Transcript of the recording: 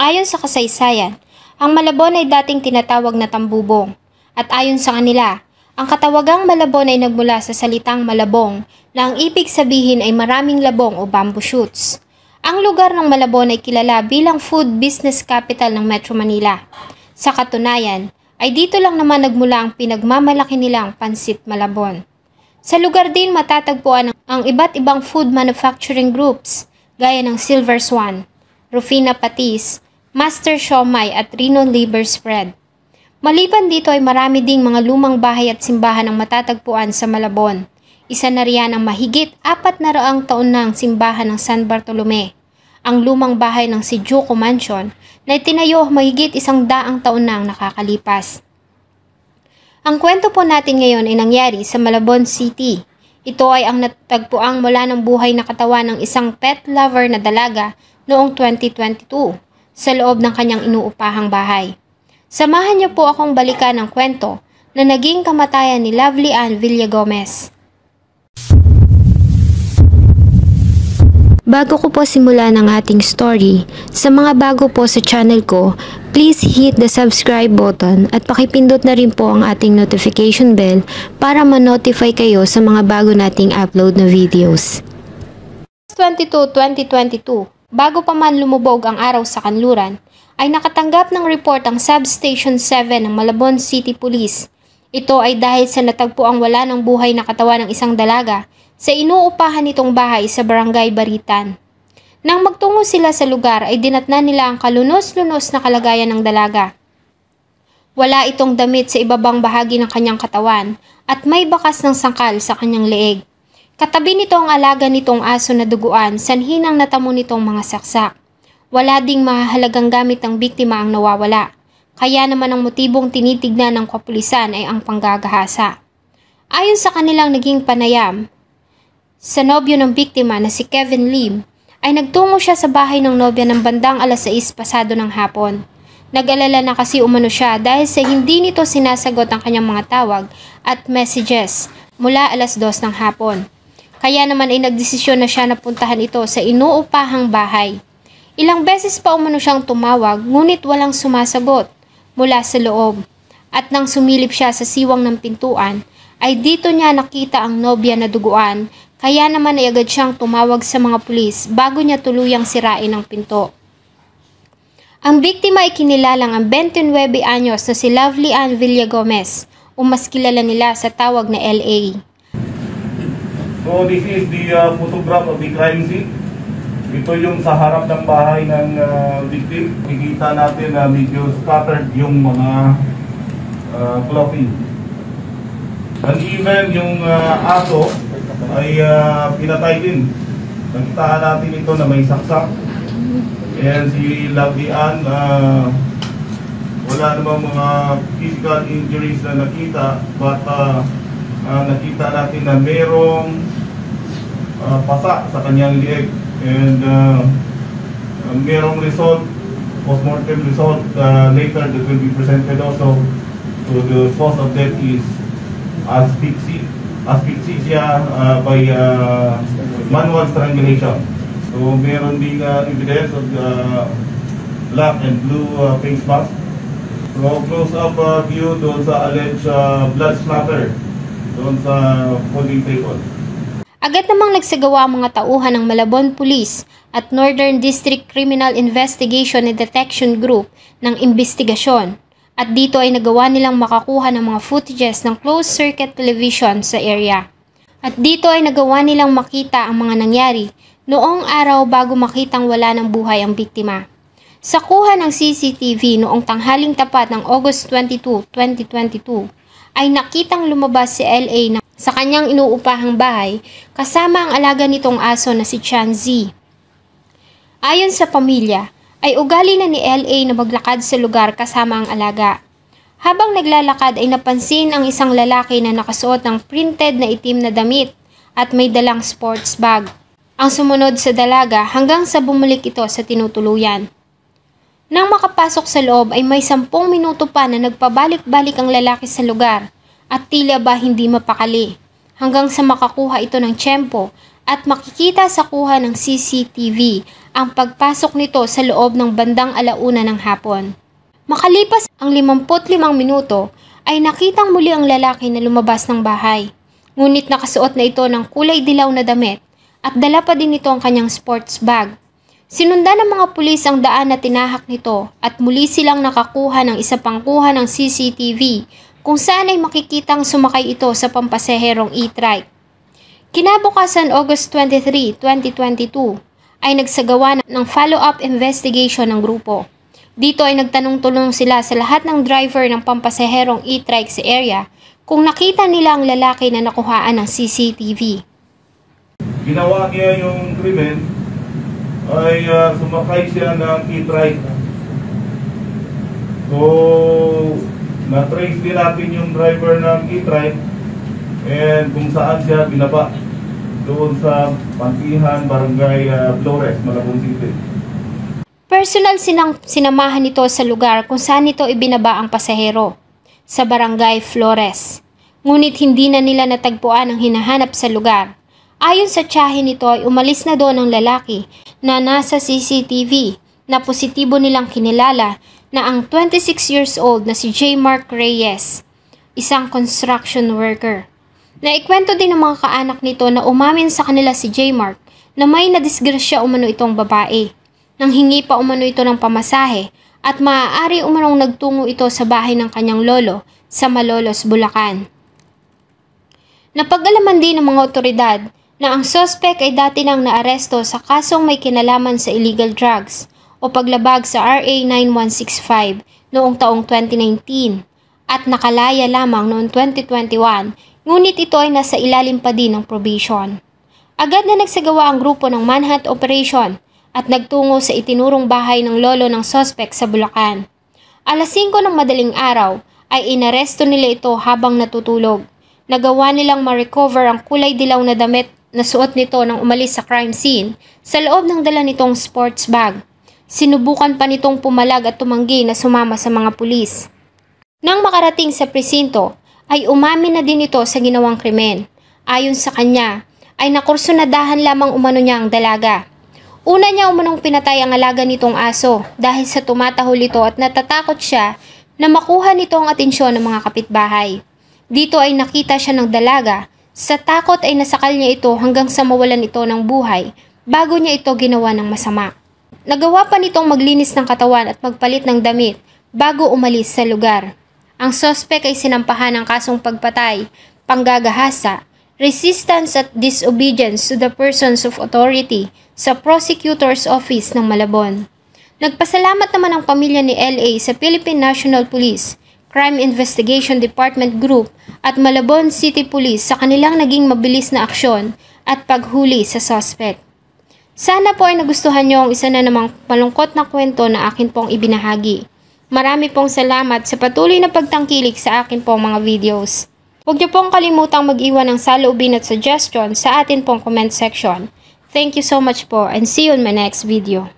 Ayon sa kasaysayan, ang Malabon ay dating tinatawag na tambubong. At ayon sa kanila, ang katawagang Malabon ay nagmula sa salitang Malabong na ang ibig sabihin ay maraming labong o bamboo shoots. Ang lugar ng Malabon ay kilala bilang food business capital ng Metro Manila. Sa katunayan, ay dito lang naman nagmula ang pinagmamalaki nilang Pansit Malabon. Sa lugar din matatagpuan ang iba't ibang food manufacturing groups gaya ng Silver Swan, Rufina Patis, Master Siomai at Rino Liver Spread. Maliban dito ay marami ding mga lumang bahay at simbahan ang matatagpuan sa Malabon. Isa na riyan ang mahigit 400 taon na ang simbahan ng San Bartolome, ang lumang bahay ng Sijuko Mansion na itinayo mahigit 100 taon na ang nakakalipas. Ang kwento po natin ngayon ay nangyari sa Malabon City. Ito ay ang natagpuang mula ng buhay na katawan ng isang pet lover na dalaga noong 2022 sa loob ng kanyang inuupahang bahay. Samahan niyo po akong balikan ang kwento na naging kamatayan ni Lovely Ann Villagomez. Bago ko po simulan ang ating story, sa mga bago po sa channel ko, please hit the subscribe button at pakipindot na rin po ang ating notification bell para ma-notify kayo sa mga bago nating upload na videos. 22-2022, bago pa man lumubog ang araw sa kanluran, ay nakatanggap ng report ang Substation 7 ng Malabon City Police. Ito ay dahil sa natagpuang wala ng buhay na katawan ng isang dalaga sa inuupahan nitong bahay sa Barangay Baritan. Nang magtungo sila sa lugar ay dinatnan nila ang kalunos-lunos na kalagayan ng dalaga. Wala itong damit sa ibabang bahagi ng kanyang katawan at may bakas ng sangkal sa kanyang leeg. Katabi nito ang alaga nitong aso na duguan, sanhi ng natamo nitong mga saksak. Wala ding mahalagang gamit ng biktima ang nawawala, kaya naman ang motibong tinitignan ng kapulisan ay ang panggagahasa. Ayon sa kanilang naging panayam, sa nobyo ng biktima na si Kevin Lim, ay nagtungo siya sa bahay ng nobya ng bandang alas 6 pasado ng hapon. Nag-alala na kasi umano siya dahil sa hindi nito sinasagot ang kanyang mga tawag at messages mula alas 2 ng hapon. Kaya naman ay nagdesisyon na siya na puntahan ito sa inuupahang bahay. Ilang beses pa umano siyang tumawag ngunit walang sumasagot mula sa loob. At nang sumilip siya sa siwang ng pintuan, ay dito niya nakita ang nobya na duguan, kaya naman ay agad siyang tumawag sa mga pulis bago niya tuluyang sirain ang pinto. Ang biktima ay kinilalang ang 29 anyos na si Lovely Ann Villagomez o mas kilala nila sa tawag na LA. So this is the photograph of the crime scene. Ito yung sa harap ng bahay ng victim. Kikita natin na medyo scattered yung mga clothing. And even yung aso ay pinatay din. Nakitaan natin ito na may saksak. And si Lovely Ann, wala namang mga physical injuries na nakita, but nakita natin na merong pasa sa kanyang lieg. And merong result, postmortem result later that will be presented also. So the cause of death is asphyxia by manual strangulation. So meron ding evidence of black and blue face mask. So close up view doon sa alleged blood splatter doon sa folding table. Agad namang nagsagawa ang mga tauhan ng Malabon Police at Northern District Criminal Investigation and Detection Group ng investigasyon. At dito ay nagawa nilang makakuha ng mga footages ng closed-circuit television sa area. At dito ay nagawa nilang makita ang mga nangyari noong araw bago makitang wala ng buhay ang biktima. Sa kuha ng CCTV noong tanghaling tapat ng August 22, 2022, ay nakitang lumabas si LA sa kanyang inuupahang bahay kasama ang alaga nitong aso na si Chanzi. Ayon sa pamilya, ay ugali na ni LA na maglakad sa lugar kasama ang alaga. Habang naglalakad ay napansin ang isang lalaki na nakasuot ng printed na itim na damit at may dalang sports bag. Ang sumunod sa dalaga hanggang sa bumalik ito sa tinutuluyan. Nang makapasok sa loob ay may 10 minuto pa na nagpabalik-balik ang lalaki sa lugar at tila ba hindi mapakali hanggang sa makakuha ito ng tiyempo at makikita sa kuha ng CCTV ang pagpasok nito sa loob ng bandang 1:00 ng hapon. Makalipas ang 55 minuto ay nakitang muli ang lalaki na lumabas ng bahay. Ngunit nakasuot na ito ng kulay dilaw na damit at dala pa din ito ang kanyang sports bag. Sinundan ng mga pulis ang daan na tinahak nito at muli silang nakakuha ng isa pang kuha ng CCTV kung saan ay makikitang sumakay ito sa pampaseherong e-trike. Kinabukasan August 23, 2022 ay nagsagawa ng follow-up investigation ng grupo. Dito ay nagtanong-tulong sila sa lahat ng driver ng pampaseherong e-trike sa area kung nakita nila ang lalaki na nakuhaan ng CCTV. Ginawa niya yung krimen ay sumakay siya ng e-trike. So, na-trace din natin yung driver ng e-trike and kung saan siya binaba doon sa Pantihan, Barangay Flores, Malabon City. Personal sinamahan nito sa lugar kung saan ito ibinaba ang pasahero, sa Barangay Flores. Ngunit hindi na nila natagpuan ang hinahanap sa lugar. Ayon sa tiyahin nito ay umalis na doon ang lalaki na nasa CCTV na positibo nilang kinilala na ang 26 years old na si J. Mark Reyes, isang construction worker. Naikwento din ng mga kaanak nito na umamin sa kanila si J. Mark na may nadisgrasya umano itong babae. Nang hingi pa umano ito ng pamasahe at maaari umanong nagtungo ito sa bahay ng kanyang lolo sa Malolos, Bulacan. Napag-alaman din ng mga otoridad na ang suspect ay dati nang naaresto sa kasong may kinalaman sa illegal drugs o paglabag sa RA 9165 noong taong 2019 at nakalaya lamang noong 2021, ngunit ito ay nasa ilalim pa din ng probation. Agad na nagsagawa ang grupo ng manhunt operation at nagtungo sa itinurong bahay ng lolo ng suspect sa Bulacan. Alas 5 ng madaling araw ay inaresto nila ito habang natutulog. Nagawa nilang ma-recover ang kulay dilaw na damit na suot nito nang umalis sa crime scene sa loob ng dala nitong sports bag. Sinubukan pa nitong pumalag at tumanggi na sumama sa mga pulis. Nang makarating sa presinto, ay umamin na din ito sa ginawang krimen. Ayon sa kanya, ay nakursunadahan lamang umano niya ang dalaga. Una niya umanong pinatay ang alaga nitong aso dahil sa tumatahol ito at natatakot siya na makuha nito ang atensyon ng mga kapitbahay. Dito ay nakita siya ng dalaga. Sa takot ay nasakal niya ito hanggang sa mawalan ito ng buhay bago niya ito ginawa ng masama. Nagawa pa nitong maglinis ng katawan at magpalit ng damit bago umalis sa lugar. Ang suspect ay sinampahan ng kasong pagpatay, panggagahasa, resistance at disobedience to the persons of authority sa Prosecutor's Office ng Malabon. Nagpasalamat naman ang pamilya ni LA sa Philippine National Police, Crime Investigation Department Group at Malabon City Police sa kanilang naging mabilis na aksyon at paghuli sa suspect. Sana po ay nagustuhan niyo ang isa na namang malungkot na kwento na akin pong ibinahagi. Marami pong salamat sa patuloy na pagtangkilik sa akin pong mga videos. Huwag niyo pong kalimutang mag-iwan ng saloobin at suggestion sa atin pong comment section. Thank you so much po and see you in my next video.